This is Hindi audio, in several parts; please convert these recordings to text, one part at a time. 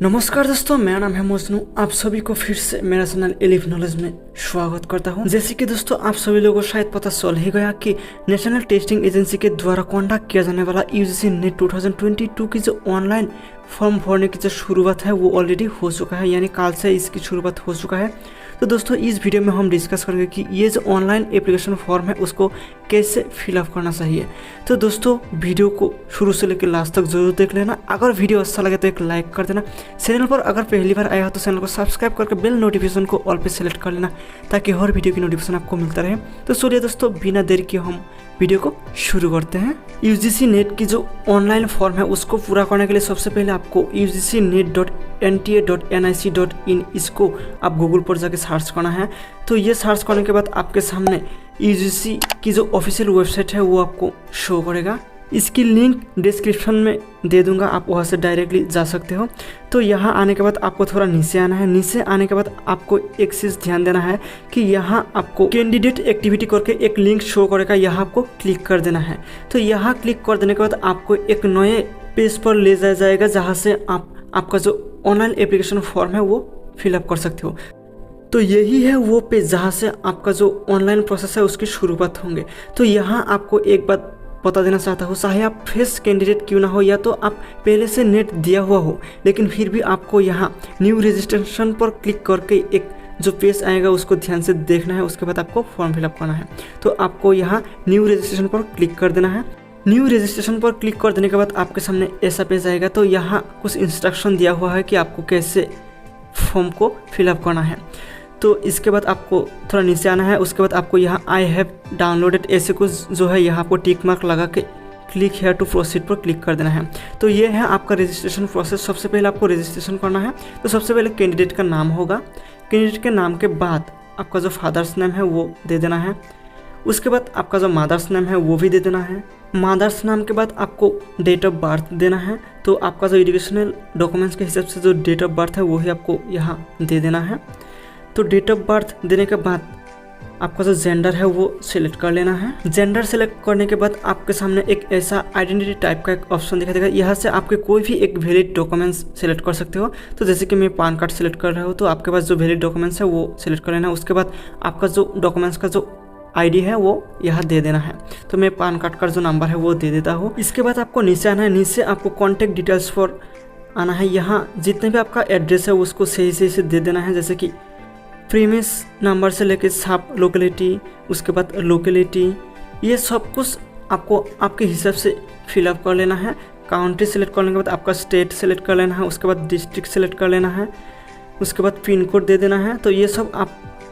नमस्कार दोस्तों, मेरा नाम है मजनू। आप सभी को फिर से मेरा चैनल एलिफ नॉलेज में स्वागत करता हूं। जैसे कि दोस्तों आप सभी लोगों को शायद पता चल ही गया कि नेशनल टेस्टिंग एजेंसी के द्वारा कंडक्ट किया जाने वाला यूजीसी नेट 2022 की जो ऑनलाइन फॉर्म भरने की जो शुरुआत है वो ऑलरेडी हो चुका है, यानी कल से इसकी शुरुआत हो चुका है। तो दोस्तों इस वीडियो में हम डिस्कस करेंगे कि ये जो ऑनलाइन एप्लीकेशन फॉर्म है उसको कैसे फिलअप करना चाहिए। तो दोस्तों वीडियो को शुरू से लेकर लास्ट तक जरूर देख लेना। अगर वीडियो अच्छा लगे तो एक लाइक कर देना। चैनल पर अगर पहली बार आया हो तो चैनल को सब्सक्राइब करके बेल नोटिफिकेशन को ऑल पे सेलेक्ट कर लेना ताकि हर वीडियो की नोटिफिकेशन आपको मिलता रहे। तो चलिए दोस्तों बिना देर के हम वीडियो को शुरू करते हैं। यूजीसी नेट की जो ऑनलाइन फॉर्म है उसको पूरा करने के लिए सबसे पहले आपको ugcnet.nta.nic.in इसको आप गूगल पर जाके सर्च करना है। तो ये सर्च करने के बाद आपके सामने यूजीसी की जो ऑफिशियल वेबसाइट है वो आपको शो करेगा। इसकी लिंक डिस्क्रिप्शन में दे दूंगा, आप वहाँ से डायरेक्टली जा सकते हो। तो यहाँ आने के बाद आपको थोड़ा नीचे आना है। नीचे आने के बाद आपको एक चीज़ ध्यान देना है कि यहाँ आपको कैंडिडेट एक्टिविटी करके एक लिंक शो करेगा, यहाँ आपको क्लिक कर देना है। तो यहाँ क्लिक कर देने के बाद आपको एक नए पेज पर ले जाया जाएगा जहाँ से आपका जो ऑनलाइन एप्लीकेशन फॉर्म है वो फिलअप कर सकते हो। तो यही है वो पेज जहाँ से आपका जो ऑनलाइन प्रोसेस है उसकी शुरुआत होंगे। तो यहाँ आपको एक बात बता देना चाहता हूँ, चाहे आप फ्रेश कैंडिडेट क्यों ना हो या तो आप पहले से नेट दिया हुआ हो, लेकिन फिर भी आपको यहाँ न्यू रजिस्ट्रेशन पर क्लिक करके एक जो पेज आएगा उसको ध्यान से देखना है। उसके बाद आपको फॉर्म फिलअप करना है। तो आपको यहाँ न्यू रजिस्ट्रेशन पर क्लिक कर देना है। न्यू रजिस्ट्रेशन पर क्लिक कर देने के बाद आपके सामने ऐसा पेज आएगा। तो यहाँ कुछ इंस्ट्रक्शन दिया हुआ है कि आपको कैसे फॉर्म को फिलअप करना है। तो इसके बाद आपको थोड़ा नीचे आना है। उसके बाद आपको यहाँ आई हैव डाउनलोडेड ऐसे कुछ जो है यहाँ आपको टिक मार्क लगा के क्लिक हेयर टू प्रोसीड पर क्लिक कर देना है। तो ये है आपका रजिस्ट्रेशन प्रोसेस। सबसे पहले आपको रजिस्ट्रेशन करना है। तो सबसे पहले कैंडिडेट का नाम होगा। कैंडिडेट के नाम के बाद आपका जो फादर्स नेम है वो दे देना है। उसके बाद आपका जो मदर्स नेम है वो भी दे देना है। मदर्स नाम के बाद आपको डेट ऑफ बर्थ देना है। तो आपका जो एजुकेशनल डॉक्यूमेंट्स के हिसाब से जो डेट ऑफ बर्थ है वही आपको यहाँ दे देना है। तो डेट ऑफ बर्थ देने के बाद आपका जो जेंडर है वो सिलेक्ट कर लेना है। जेंडर सेलेक्ट करने के बाद आपके सामने एक ऐसा आइडेंटिटी टाइप का एक ऑप्शन दिखाई देगा। यहाँ से आपके कोई भी एक वैलिड डॉक्यूमेंट्स सेलेक्ट कर सकते हो। तो जैसे कि मैं पैन कार्ड सेलेक्ट कर रहा हूँ, तो आपके पास जो वैलिड डॉक्यूमेंट्स है वो सिलेक्ट कर लेना है। उसके बाद आपका जो डॉक्यूमेंट्स का जो आईडी है वो यहाँ दे देना है। तो मैं पैन कार्ड का जो नंबर है वो दे देता हूँ। इसके बाद आपको नीचे आना है। नीचे आपको कॉन्टैक्ट डिटेल्स पर आना है। यहाँ जितने भी आपका एड्रेस है उसको सही से दे देना है। जैसे कि प्रीमिस नंबर से लेकर सब लोकेलिटी, उसके बाद लोकेलिटी, ये सब कुछ आपको आपके हिसाब से फिलअप कर लेना है। काउंट्री सेलेक्ट करने के बाद आपका स्टेट सेलेक्ट कर लेना है। उसके बाद डिस्ट्रिक्ट सेलेक्ट कर लेना है। उसके बाद पिन कोड दे देना है। तो ये सब आप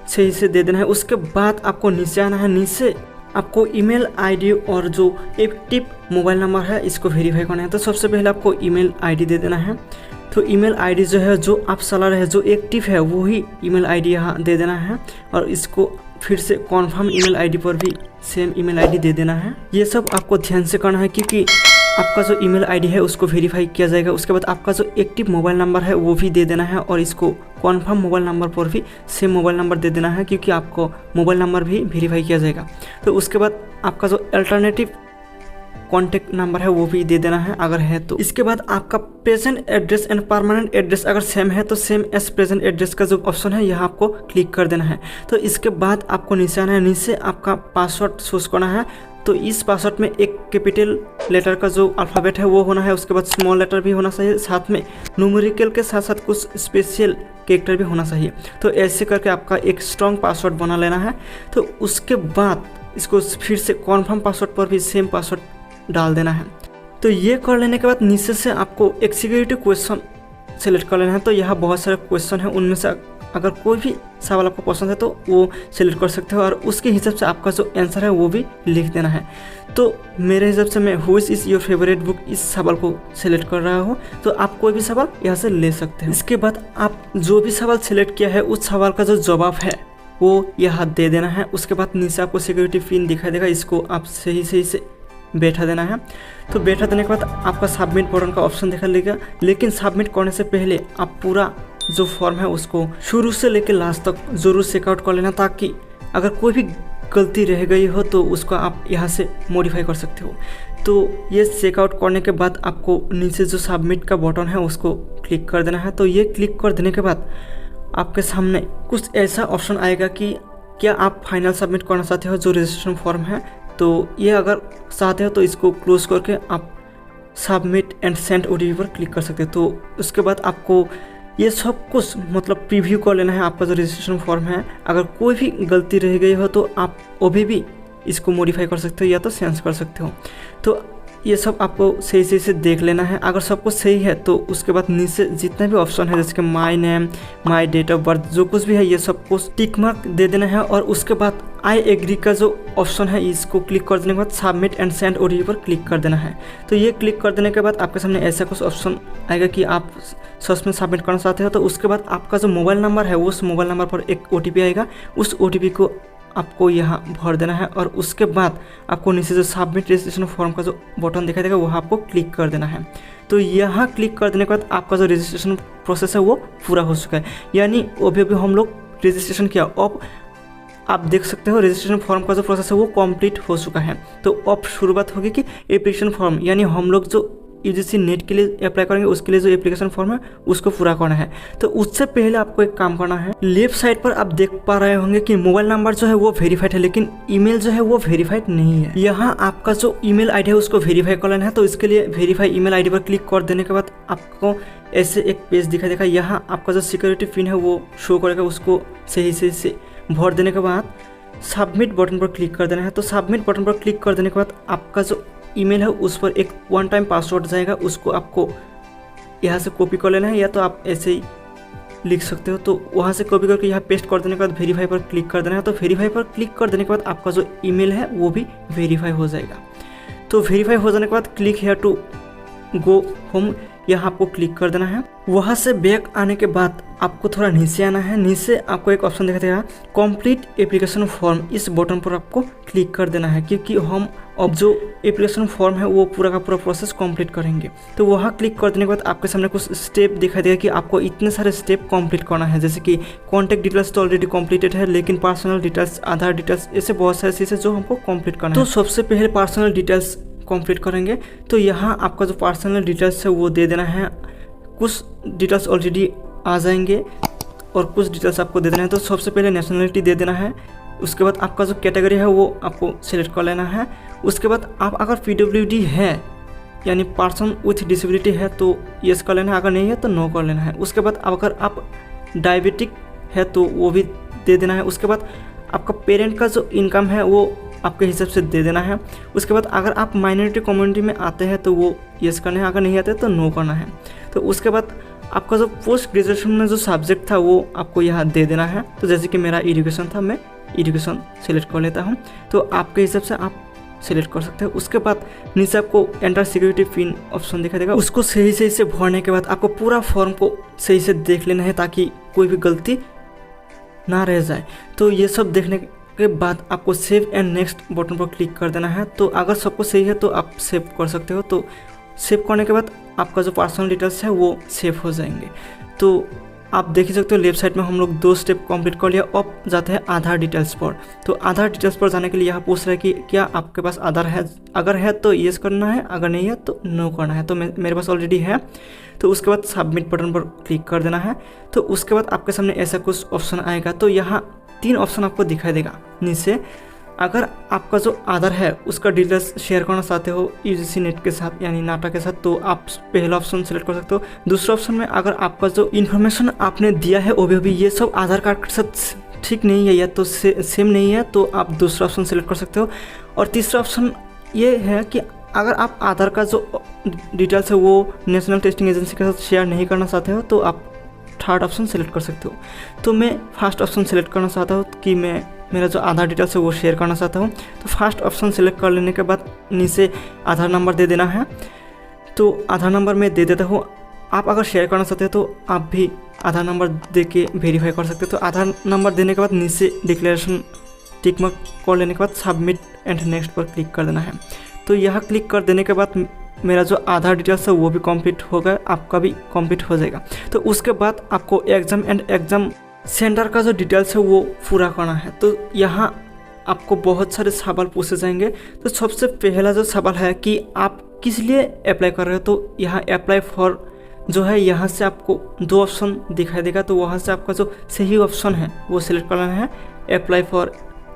सही से दे देना है। उसके बाद आपको नीचे आना है। नीचे आपको ईमेल आईडी और जो एक्टिव मोबाइल नंबर है इसको वेरीफाई करना है। तो सबसे पहले आपको ईमेल आईडी दे देना है। तो ईमेल आईडी जो है जो आप चला रहे हैं जो एक्टिव है वही ईमेल आईडी यहाँ दे देना है। और इसको फिर से कॉन्फर्म ईमेल आईडी पर भी सेम ईमेल आईडी दे देना है। ये सब आपको ध्यान से करना है क्योंकि आपका जो ईमेल आईडी है उसको वेरीफाई किया जाएगा। उसके बाद आपका जो एक्टिव मोबाइल नंबर है वो भी दे देना है और इसको कॉन्फर्म मोबाइल नंबर पर भी सेम मोबाइल नंबर दे देना है क्योंकि आपको मोबाइल नंबर भी वेरीफाई किया जाएगा। तो उसके बाद आपका जो अल्टरनेटिव कॉन्टैक्ट नंबर है वो भी दे देना है अगर है तो। इसके बाद आपका present address and permanent address अगर सेम है तो सेम एज प्रेजेंट एड्रेस का जो ऑप्शन है यहाँ आपको क्लिक कर देना है। तो इसके बाद आपको नीचे आना है। नीचे आपका पासवर्ड चूज करना है। तो इस पासवर्ड में एक कैपिटल लेटर का जो अल्फ़ाबेट है वो होना है। उसके बाद स्मॉल लेटर भी होना चाहिए, साथ में न्यूमेरिकल के साथ साथ कुछ स्पेशल कैरेक्टर भी होना चाहिए। तो ऐसे करके आपका एक स्ट्रॉन्ग पासवर्ड बना लेना है। तो उसके बाद इसको फिर से कॉन्फर्म पासवर्ड पर भी सेम पासवर्ड डाल देना है। तो ये कर लेने के बाद नीचे से आपको एक सिक्योरिटी क्वेश्चन सेलेक्ट कर लेना है। तो यहाँ बहुत सारे क्वेश्चन है, उनमें से अगर कोई भी सवाल आपको पसंद है तो वो सिलेक्ट कर सकते हो और उसके हिसाब से आपका जो आंसर है वो भी लिख देना है। तो मेरे हिसाब से मैं which is your favourite book इस सवाल को सिलेक्ट कर रहा हूँ। तो आप कोई भी सवाल यहाँ से ले सकते हो। इसके बाद आप जो भी सवाल सिलेक्ट किया है उस सवाल का जो जवाब है वो यहाँ दे देना है। उसके बाद नीचे आपको सिक्योरिटी पिन दिखाई देगा, इसको आप सही से बैठा देना है। तो बैठा देने के बाद आपका सबमिट बटन का ऑप्शन दिखा देगा। लेकिन सबमिट करने से पहले आप पूरा जो फॉर्म है उसको शुरू से लेकर लास्ट तक जरूर चेकआउट कर लेना ताकि अगर कोई भी गलती रह गई हो तो उसको आप यहाँ से मॉडिफाई कर सकते हो। तो ये चेकआउट करने के बाद आपको नीचे जो सबमिट का बटन है उसको क्लिक कर देना है। तो ये क्लिक कर देने के बाद आपके सामने कुछ ऐसा ऑप्शन आएगा कि क्या आप फाइनल सबमिट करना चाहते हो जो रजिस्ट्रेशन फॉर्म है। तो ये अगर चाहते हो तो इसको क्लोज करके आप सबमिट एंड सेंड ओटीपी पर क्लिक कर सकते हो। तो उसके बाद आपको ये सब कुछ मतलब प्रीव्यू कर लेना है आपका जो रजिस्ट्रेशन फॉर्म है। अगर कोई भी गलती रह गई हो तो आप अभी भी इसको मॉडिफाई कर सकते हो या तो चेंज कर सकते हो। तो ये सब आपको सही से देख लेना है। अगर सब कुछ सही है तो उसके बाद नीचे जितना भी ऑप्शन है जैसे कि my name, my date of birth, जो कुछ भी है ये सब कुछ टिक मार्क दे देना है। और उसके बाद आई एग्री का जो ऑप्शन है इसको क्लिक कर देने के बाद सबमिट एंड सेंड ओटीपी पर क्लिक कर देना है। तो ये क्लिक कर देने के बाद आपके सामने ऐसा कुछ ऑप्शन आएगा कि आप सच में सबमिट करना चाहते हो। तो उसके बाद आपका जो मोबाइल नंबर है उस मोबाइल नंबर पर एक ओटीपी आएगा, उस ओटीपी को आपको यहाँ भर देना है। और उसके बाद आपको नीचे जो सबमिट रजिस्ट्रेशन फॉर्म का जो बटन दिखाई देगा वहाँ आपको क्लिक कर देना है। तो यहाँ क्लिक कर देने के बाद आपका जो रजिस्ट्रेशन प्रोसेस है वो पूरा हो चुका है। यानी अभी हम लोग रजिस्ट्रेशन किया, अब आप देख सकते हो रजिस्ट्रेशन फॉर्म का जो प्रोसेस है वो कंप्लीट हो चुका है। तो अब शुरुआत होगी कि एप्लीकेशन फॉर्म, यानी हम लोग जो यूजीसी नेट के लिए अप्लाई करेंगे उसके लिए जो एप्लीकेशन फॉर्म है उसको पूरा करना है। तो उससे पहले आपको एक काम करना है। लेफ्ट साइड पर आप देख पा रहे होंगे कि मोबाइल नंबर जो है वो वेरीफाइड है, लेकिन ईमेल जो है वो वेरीफाइड नहीं है। यहाँ आपका जो ईमेल आईडी है उसको वेरीफाई कर लेना है। तो इसके लिए वेरीफाई ईमेल आईडी पर क्लिक कर देने के बाद आपको ऐसे एक पेज दिखाई देगा। यहाँ आपका जो सिक्योरिटी पिन है वो शो करेगा, उसको सही से भर देने के बाद सबमिट बटन पर क्लिक कर देना है। तो सबमिट बटन पर क्लिक कर देने के बाद आपका जो ईमेल है उस पर एक वन टाइम पासवर्ड जाएगा, उसको आपको यहाँ से कॉपी कर लेना है या तो आप ऐसे ही लिख सकते हो। तो वहाँ से कॉपी करके यहाँ पेस्ट कर देने के बाद वेरीफाई पर क्लिक कर देना है। तो वेरीफाई पर क्लिक कर देने के बाद आपका जो ईमेल है वो भी वेरीफाई हो जाएगा। तो वेरीफाई हो जाने के बाद click here to go home, यहाँ आपको क्लिक कर देना है। वहाँ से बैक आने के बाद आपको थोड़ा नीचे आना है। नीचे आपको एक ऑप्शन दिखाई देगा कंप्लीट एप्लीकेशन फॉर्म, इस बटन पर आपको क्लिक कर देना है क्योंकि हम अब जो एप्लीकेशन फॉर्म है वो पूरा का पूरा प्रोसेस कंप्लीट करेंगे। तो वहाँ क्लिक कर देने के बाद आपके सामने कुछ स्टेप दिखाई देगा कि आपको इतने सारे स्टेप कंप्लीट करना है। जैसे कि कॉन्टैक्ट डिटेल्स तो ऑलरेडी कंप्लीटेड है, लेकिन पर्सनल डिटेल्स, आधार डिटेल्स, ऐसे बहुत सारी चीज़ें जो हमको कंप्लीट करना है। तो सबसे पहले पर्सनल डिटेल्स कंप्लीट करेंगे। तो यहाँ आपका जो पर्सनल डिटेल्स है वो दे देना है। कुछ डिटेल्स ऑलरेडी आ जाएंगे और कुछ डिटेल्स आपको दे देना है। तो सबसे पहले नेशनलिटी दे देना है। उसके बाद आपका जो कैटेगरी है वो आपको सिलेक्ट कर लेना है। उसके बाद आप अगर पीडब्ल्यूडी है यानी पर्सन विथ डिसेबिलिटी है तो यस कर लेना है, अगर नहीं है तो नो कर लेना है। उसके बाद अगर आप डायबिटिक है तो वो भी दे देना है। उसके बाद आपका पेरेंट का जो इनकम है वो आपके हिसाब से दे देना है। उसके बाद अगर आप माइनॉरिटी कम्युनिटी में आते हैं तो वो यस करना है, अगर नहीं आते तो नो करना है। तो उसके बाद आपका जो पोस्ट ग्रेजुएशन में जो सब्जेक्ट था वो आपको यहाँ दे देना है। तो जैसे कि मेरा एजुकेशन था, मैं एजुकेशन सेलेक्ट कर लेता हूँ। तो आपके हिसाब से आप सेलेक्ट कर सकते हो। उसके बाद नीचे आपको एंटर सिक्योरिटी पिन ऑप्शन दिखाई देगा, उसको सही से भरने के बाद आपको पूरा फॉर्म को सही से देख लेना है ताकि कोई भी गलती ना रह जाए। तो ये सब देखने के बाद आपको सेव एंड नेक्स्ट बटन पर क्लिक कर देना है। तो अगर सब कुछ सही है तो आप सेव कर सकते हो। तो सेव करने के बाद आपका जो पर्सनल डिटेल्स है वो सेव हो जाएंगे। तो आप देख ही सकते हो लेफ्ट साइड में हम लोग 2 स्टेप कंप्लीट कर लिया। अब जाते हैं आधार डिटेल्स पर। तो आधार डिटेल्स पर जाने के लिए यहाँ पूछ रहा है कि क्या आपके पास आधार है, अगर है तो येस करना है, अगर नहीं है तो नो करना है। तो मेरे पास ऑलरेडी है। तो उसके बाद सबमिट बटन पर क्लिक कर देना है। तो उसके बाद आपके सामने ऐसा कुछ ऑप्शन आएगा। तो यहाँ 3 ऑप्शन आपको दिखाई देगा नीचे। अगर आपका जो आधार है उसका डिटेल्स शेयर करना चाहते हो यूजीसी नेट के साथ यानी नाटा के साथ, तो आप पहला ऑप्शन सेलेक्ट कर सकते हो। दूसरा ऑप्शन में अगर आपका जो इन्फॉर्मेशन आपने दिया है अभी ये सब आधार कार्ड के साथ ठीक नहीं है या तो सेम नहीं है तो आप दूसरा ऑप्शन सेलेक्ट कर सकते हो। और तीसरा ऑप्शन ये है कि अगर आप आधार का जो डिटेल्स है वो नेशनल टेस्टिंग एजेंसी के साथ शेयर नहीं करना चाहते हो तो आप थर्ड ऑप्शन सेलेक्ट कर सकते हो। तो मैं फर्स्ट ऑप्शन सेलेक्ट करना चाहता हूँ कि मैं मेरा जो आधार डिटेल्स है वो शेयर करना चाहता हूँ। तो फर्स्ट ऑप्शन सेलेक्ट कर लेने के बाद नीचे आधार नंबर दे देना है। तो आधार नंबर मैं दे देता हूँ। आप अगर शेयर करना चाहते हो तो आप भी आधार नंबर दे के वेरीफाई कर सकते हो। तो आधार नंबर देने के बाद नीचे डिक्लेरेशन टिक मार्क कर लेने के बाद सबमिट एंड नेक्स्ट पर क्लिक कर देना है। तो यहाँ क्लिक कर देने के बाद मेरा जो आधार डिटेल्स है वो भी कंप्लीट हो गया, आपका भी कंप्लीट हो जाएगा। तो उसके बाद आपको एग्ज़ाम एंड एग्ज़ाम सेंटर का जो डिटेल्स है वो पूरा करना है। तो यहाँ आपको बहुत सारे सवाल पूछे जाएंगे। तो सबसे पहला जो सवाल है कि आप किस लिए अप्लाई कर रहे हो, तो यहाँ अप्लाई फॉर जो है यहाँ से आपको 2 ऑप्शन दिखाई देगा। तो वहाँ से आपका जो सही ऑप्शन है वो सिलेक्ट करना है, apply for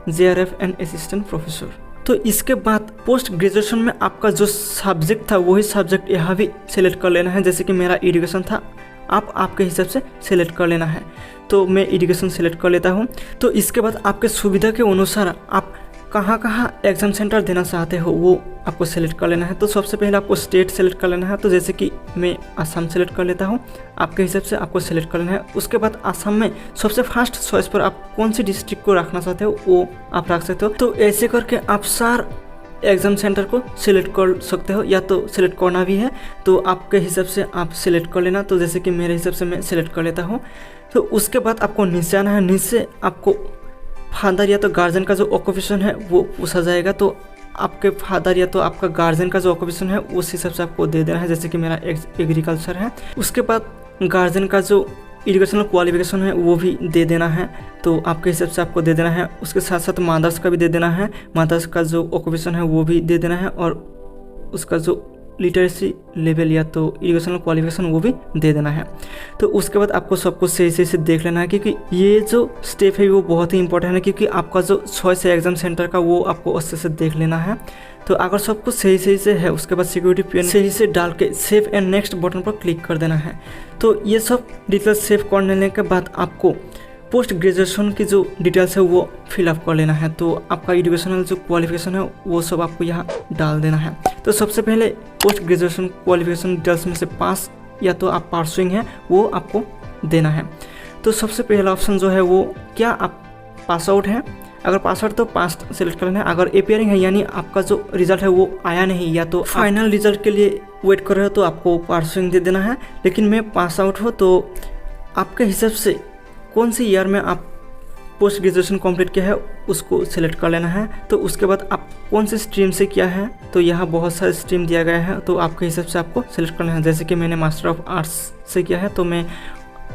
JRF and assistant professor. तो इसके बाद पोस्ट ग्रेजुएशन में आपका जो सब्जेक्ट था वही सब्जेक्ट यहाँ भी सिलेक्ट कर लेना है। जैसे कि मेरा एजुकेशन था, आप आपके हिसाब से सिलेक्ट कर लेना है। तो मैं एजुकेशन सिलेक्ट कर लेता हूँ। तो इसके बाद आपके सुविधा के अनुसार आप कहाँ कहाँ एग्ज़ाम सेंटर देना चाहते हो वो आपको सिलेक्ट कर लेना है। तो सबसे पहले आपको स्टेट सेलेक्ट कर लेना है। तो जैसे कि मैं आसाम सेलेक्ट कर लेता हूँ, आपके हिसाब से आपको सिलेक्ट कर लेना है। उसके बाद आसाम में सबसे फर्स्ट चॉइस पर आप कौन सी डिस्ट्रिक्ट को रखना चाहते हो वो आप रख सकते हो। तो ऐसे करके आप 4 एग्ज़ाम सेंटर को सिलेक्ट कर सकते हो, या तो सिलेक्ट करना भी है तो आपके हिसाब से आप सिलेक्ट कर लेना। तो जैसे कि मेरे हिसाब से मैं सिलेक्ट कर लेता हूँ। तो उसके बाद आपको नीचे आना है। नीचे आपको फादर या तो गार्जियन का जो ऑक्यूपेशन है वो पूछा जाएगा। तो आपके फादर या तो आपका गार्जियन का जो ऑक्यूपेशन है उस हिसाब से आपको दे देना है। जैसे कि मेरा एग्रीकल्चर है। उसके बाद गार्जियन का जो एजुकेशनल क्वालिफिकेशन है वो भी दे देना है। तो आपके हिसाब से आपको दे देना है। उसके साथ साथ मदर्स का भी दे देना है, मदर्स का जो ऑक्यूपेशन है वो भी दे देना है, और उसका जो लिटरेसी लेवल या तो एजुकेशनल क्वालिफिकेशन वो भी दे देना है। तो उसके बाद आपको सब कुछ सही से देख लेना है, क्योंकि ये जो स्टेप है वो बहुत ही इंपॉर्टेंट है, क्योंकि आपका जो चॉइस है एग्जाम सेंटर का वो आपको अच्छे से देख लेना है। तो अगर सब कुछ सही से है उसके बाद सिक्योरिटी पिन सही से डाल के सेव एंड नेक्स्ट बटन पर क्लिक कर देना है। तो ये सब डिटेल्स सेव कर लेने के बाद आपको पोस्ट ग्रेजुएशन की जो डिटेल्स है वो फिलअप कर लेना है। तो आपका एजुकेशनल जो क्वालिफिकेशन है वो सब आपको यहाँ डाल देना है। तो सबसे पहले पोस्ट ग्रेजुएशन क्वालिफिकेशन डिटेल्स में से पास या तो आप परसुइंग है वो आपको देना है। तो सबसे पहला ऑप्शन जो है वो क्या आप पास आउट है, अगर पास आउट तो पास सेलेक्ट करना है। अगर अपियरिंग है यानी आपका जो रिजल्ट है वो आया नहीं या तो फाइनल रिजल्ट के लिए वेट कर रहे हो तो आपको परसुइंग दे देना है। लेकिन मैं पास आउट हो तो आपके हिसाब से कौन सी ईयर में आप पोस्ट ग्रेजुएशन कंप्लीट किया है उसको सिलेक्ट कर लेना है। तो उसके बाद आप कौन सी स्ट्रीम से किया है, तो यहाँ बहुत सारे स्ट्रीम दिया गया है तो आपके हिसाब से आपको सिलेक्ट करना है। जैसे कि मैंने मास्टर ऑफ आर्ट्स से किया है तो मैं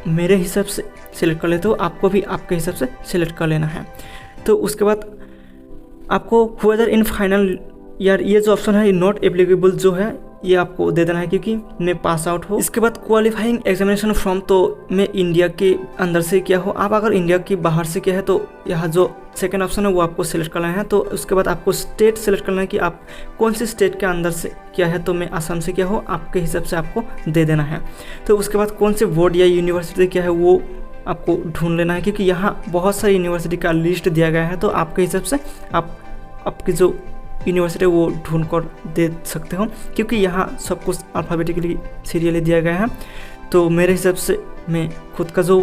मेरे हिसाब से सिलेक्ट कर लेता हूँ, आपको भी आपके हिसाब से सिलेक्ट कर लेना है। तो उसके बाद आपको वेदर इन फाइनल ईयर ये जो ऑप्शन है नॉट एप्लीकेबल जो है ये आपको दे देना है क्योंकि मैं पास आउट हूँ। इसके बाद क्वालिफाइंग एग्जामिनेशन फॉर्म तो मैं इंडिया के अंदर से किया हो, आप अगर इंडिया के बाहर से किया है तो यहाँ जो सेकंड ऑप्शन है वो आपको सिलेक्ट करना है। तो उसके बाद आपको स्टेट सेलेक्ट करना है कि आप कौन सी स्टेट के अंदर से किया है, तो मैं असम से किया हो, आपके हिसाब से आपको दे देना है। तो उसके बाद कौन से बोर्ड या यूनिवर्सिटी किया है वो आपको ढूंढ लेना है क्योंकि यहाँ बहुत सारी यूनिवर्सिटी का लिस्ट दिया गया है। तो आपके हिसाब से आप आपकी जो यूनिवर्सिटी वो ढूंढ कर दे सकते हो क्योंकि यहाँ सब कुछ अल्फ़ाबेटिकली सीरियली दिया गया है। तो मेरे हिसाब से मैं खुद का जो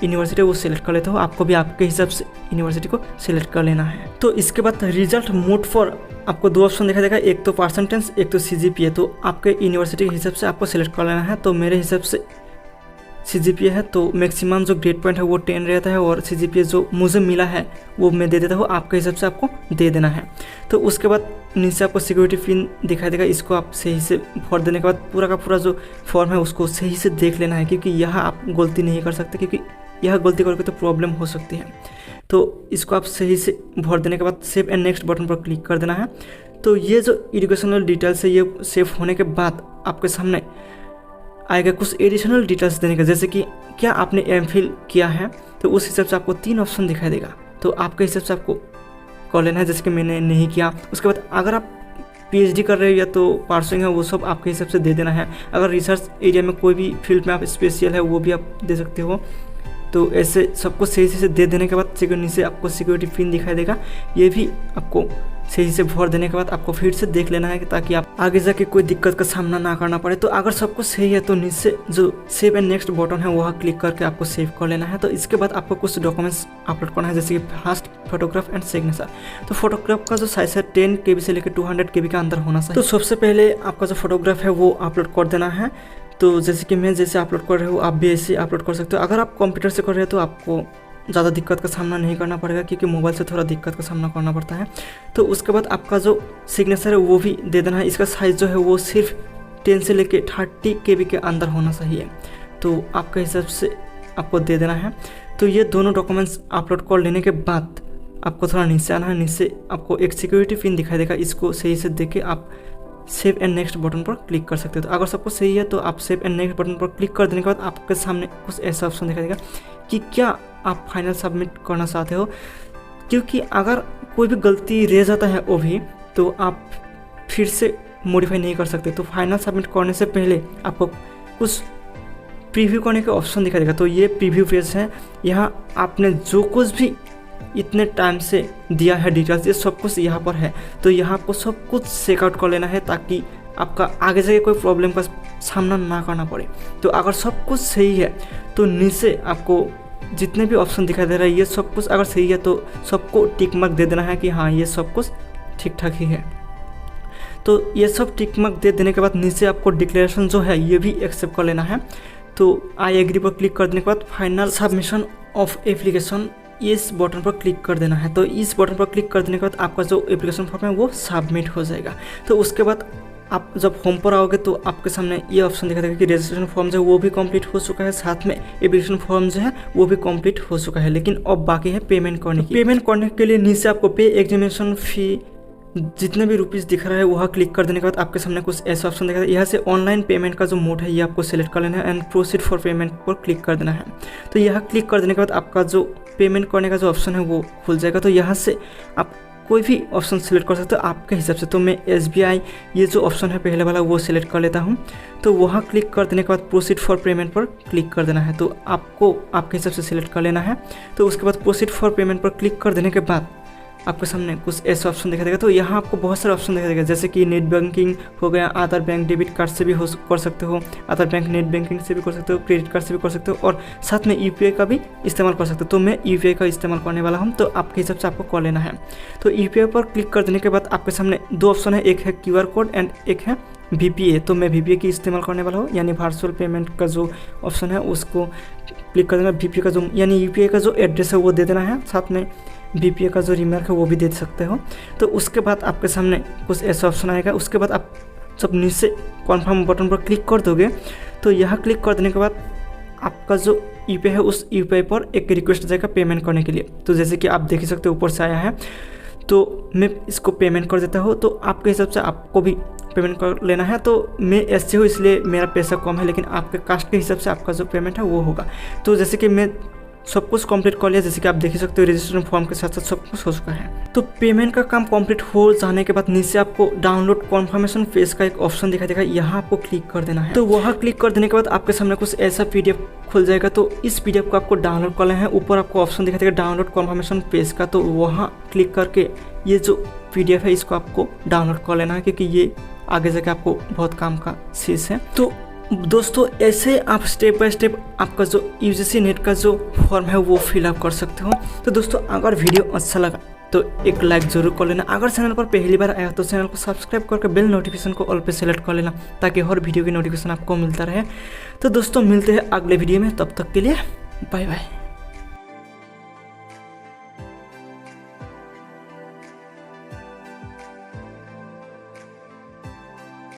यूनिवर्सिटी वो सिलेक्ट कर लेता हूँ, आपको भी आपके हिसाब से यूनिवर्सिटी को सिलेक्ट कर लेना है। तो इसके बाद रिजल्ट मोड फॉर आपको 2 ऑप्शन दिखाई देगा, एक तो परसेंटेज एक तो CGPA। तो आपके यूनिवर्सिटी के हिसाब से आपको सिलेक्ट कर लेना है। तो मेरे हिसाब से CGPA है तो मैक्सिमम जो ग्रेड पॉइंट है वो 10 रहता है और CGPA जो मुझे मिला है वो मैं दे देता हूँ, आपके हिसाब से आपको दे देना है। तो उसके बाद नीचे आपको सिक्योरिटी पिन दिखाई देगा, इसको आप सही से भर देने के बाद पूरा का पूरा जो फॉर्म है उसको सही से देख लेना है क्योंकि यहाँ आप गलती नहीं कर सकते, क्योंकि यह गलती करके तो प्रॉब्लम हो सकती है। तो इसको आप सही से भर देने के बाद सेव एंड नेक्स्ट बटन पर क्लिक कर देना है। तो ये जो एजुकेशनल डिटेल्स है ये सेव होने के बाद आपके सामने आएगा कुछ एडिशनल डिटेल्स देने का, जैसे कि क्या आपने MPhil किया है, तो उस हिसाब से आपको 3 ऑप्शन दिखाई देगा। तो आपके हिसाब से आपको कर लेना है, जैसे कि मैंने नहीं किया। उसके बाद अगर आप PhD कर रहे हो या तो परसुइंग है वो सब आपके हिसाब से दे देना है। अगर रिसर्च एरिया में कोई भी फील्ड में आप स्पेशल है वो भी आप दे सकते हो। तो ऐसे सबको सही से दे देने के बाद नीचे आपको सिक्योरिटी पिन दिखाई देगा, ये भी आपको सही से भर देने के बाद आपको फिर से देख लेना है कि ताकि आप आगे जाके कोई दिक्कत का सामना ना करना पड़े। तो अगर सब कुछ सही है तो नीचे जो सेव एंड नेक्स्ट बटन है वहाँ क्लिक करके आपको सेव कर लेना है। तो इसके बाद आपको कुछ डॉक्यूमेंट्स अपलोड करना है, जैसे कि फर्स्ट फोटोग्राफ एंड सिग्नेचर। तो फोटोग्राफ का जो साइज है 10 KB से लेकर 200 KB के अंदर होना चाहिए। तो सबसे पहले आपका जो फोटोग्राफ है वो अपलोड कर देना है। तो जैसे कि मैं जैसे अपलोड कर रहा हूँ आप भी ऐसे अपलोड कर सकते हो। अगर आप कंप्यूटर से कर रहे हो तो आपको ज़्यादा दिक्कत का सामना नहीं करना पड़ेगा क्योंकि मोबाइल से थोड़ा दिक्कत का सामना करना पड़ता है। तो उसके बाद आपका जो सिग्नेचर है वो भी दे देना है। इसका साइज़ जो है वो सिर्फ 10 से लेके 30 KB के अंदर होना चाहिए। तो आपके हिसाब से आपको दे देना है। तो ये दोनों डॉक्यूमेंट्स अपलोड कर लेने के बाद आपको थोड़ा नीचे आना है। नीचे आपको एक सिक्योरिटी पिन दिखाई देगा, इसको सही से देख के आप सेव एंड नेक्स्ट बटन पर क्लिक कर सकते हो। तो अगर सब कुछ सही है तो आप सेव एंड नेक्स्ट बटन पर क्लिक कर देने के बाद आपके सामने कुछ ऐसा ऑप्शन दिखाई देगा कि क्या आप फाइनल सबमिट करना चाहते हो। क्योंकि अगर कोई भी गलती रह जाता है वो भी, तो आप फिर से मॉडिफाई नहीं कर सकते। तो फाइनल सबमिट करने से पहले आपको कुछ प्रीव्यू करने का ऑप्शन दिखाई देगा। तो ये प्रीव्यू पेज है, यहाँ आपने जो कुछ भी इतने टाइम से दिया है डिटेल्स, ये सब कुछ यहाँ पर है। तो यहाँ आपको सब कुछ चेकआउट कर लेना है ताकि आपका आगे जाके कोई प्रॉब्लम का सामना ना करना पड़े। तो अगर सब कुछ सही है तो नीचे आपको जितने भी ऑप्शन दिखाई दे रहा है ये सब कुछ अगर सही है तो सबको टिक मार्क दे देना है कि हाँ ये सब कुछ ठीक ठाक ही है। तो ये सब टिक मार्क दे देने के बाद नीचे आपको डिक्लेरेशन जो है ये भी एक्सेप्ट कर लेना है। तो आई एग्री पर क्लिक कर देने के बाद फाइनल सबमिशन ऑफ एप्लीकेशन इस बटन पर क्लिक कर देना है। तो इस बटन पर क्लिक कर देने के बाद आपका जो एप्लीकेशन फॉर्म है वो सबमिट हो जाएगा। तो उसके बाद आप जब होम पर आओगे तो आपके सामने ये ऑप्शन दिखा देगा कि रजिस्ट्रेशन फॉर्म जो है वो भी कंप्लीट हो चुका है, साथ में एप्लीकेशन फॉर्म जो है वो भी कंप्लीट हो चुका है। लेकिन अब बाकी है पेमेंट करने की। पेमेंट करने के लिए नीचे आपको पे एग्जामिनेशन फी जितने भी रुपीज़ दिख रहा है वहाँ क्लिक कर देने के बाद आपके सामने कुछ ऐसा ऑप्शन दिखा है। यहाँ से ऑनलाइन पेमेंट का जो मोड है ये आपको सेलेक्ट कर लेना है एंड प्रोसीड फॉर पेमेंट पर क्लिक कर देना है। तो यहाँ क्लिक कर देने के बाद आपका जो पेमेंट करने का जो ऑप्शन है वो खुल जाएगा। तो यहाँ से आप कोई भी ऑप्शन सेलेक्ट कर सकते हो आपके हिसाब से। तो मैं SBI ये जो ऑप्शन है पहले वाला वो सिलेक्ट कर लेता हूँ। तो वहाँ क्लिक कर देने के बाद प्रोसीड फॉर पेमेंट पर क्लिक कर देना है। तो आपको आपके हिसाब से सिलेक्ट कर लेना है। तो उसके बाद प्रोसीड फॉर पेमेंट पर क्लिक कर देने के बाद आपके सामने कुछ ऐसा ऑप्शन दिखाई देगा। तो यहाँ आपको बहुत सारे ऑप्शन दिखाई देगा, जैसे कि नेट बैंकिंग हो गया, आधार बैंक डेबिट कार्ड से भी कर सकते हो, आधार बैंक नेट बैंकिंग से भी कर सकते हो, क्रेडिट कार्ड से भी कर सकते हो और साथ में UPI का भी इस्तेमाल कर सकते हो। तो मैं UPI का इस्तेमाल करने वाला हूँ, तो आपके हिसाब से आपको कर लेना है। तो UPI पर क्लिक कर देने के बाद आपके सामने दो ऑप्शन है, एक है QR कोड एंड एक है VPA। तो मैं VPA की इस्तेमाल करने वाला हूँ, यानी वर्चुअल पेमेंट का जो ऑप्शन है उसको क्लिक कर देना। VPA का जो यानी UPI का जो एड्रेस है वो दे देना है, साथ में VPA का जो रिमार्क है वो भी दे सकते हो। तो उसके बाद आपके सामने कुछ ऐसा ऑप्शन आएगा। उसके बाद आप जब नीचे कॉन्फर्म बटन पर क्लिक कर दोगे तो यहाँ क्लिक कर देने के बाद आपका जो UPI है उस UPI पर एक रिक्वेस्ट जाएगा पेमेंट करने के लिए। तो जैसे कि आप देख ही सकते हो ऊपर से आया है, तो मैं इसको पेमेंट कर देता हूँ। तो आपके हिसाब से आपको भी पेमेंट कर लेना है। तो मैं SC हूँ इसलिए मेरा पैसा कम है, लेकिन आपके कास्ट के हिसाब से आपका जो पेमेंट है वो होगा। तो जैसे कि मैं सब कुछ कंप्लीट कर लिया, जैसे कि आप देख ही सकते हो रजिस्ट्रेशन फॉर्म के साथ साथ सब कुछ हो चुका है। तो पेमेंट का काम कंप्लीट हो जाने के बाद नीचे आपको डाउनलोड कन्फर्मेशन पेज का एक ऑप्शन दिखाई देगा, यहाँ आपको क्लिक कर देना है। तो वहाँ क्लिक कर देने के बाद आपके सामने कुछ ऐसा PDF खुल जाएगा। तो इस PDF को आपको डाउनलोड करना है। ऊपर आपको ऑप्शन दिखाई देगा डाउनलोड कन्फर्मेशन पेज का, तो वहाँ क्लिक करके ये जो PDF है इसको आपको डाउनलोड कर लेना है, क्योंकि ये आगे जाके आपको बहुत काम का चीज़ है। तो दोस्तों ऐसे आप स्टेप बाय स्टेप आपका जो UGC नेट का जो फॉर्म है वो फिलअप कर सकते हो। तो दोस्तों अगर वीडियो अच्छा लगा तो एक लाइक जरूर कर लेना। अगर चैनल पर पहली बार आया तो चैनल को सब्सक्राइब करके बेल नोटिफिकेशन को ऑल पे सेलेक्ट कर लेना, ताकि हर वीडियो की नोटिफिकेशन आपको मिलता रहे। तो दोस्तों मिलते हैं अगले वीडियो में, तब तक के लिए बाय बाय।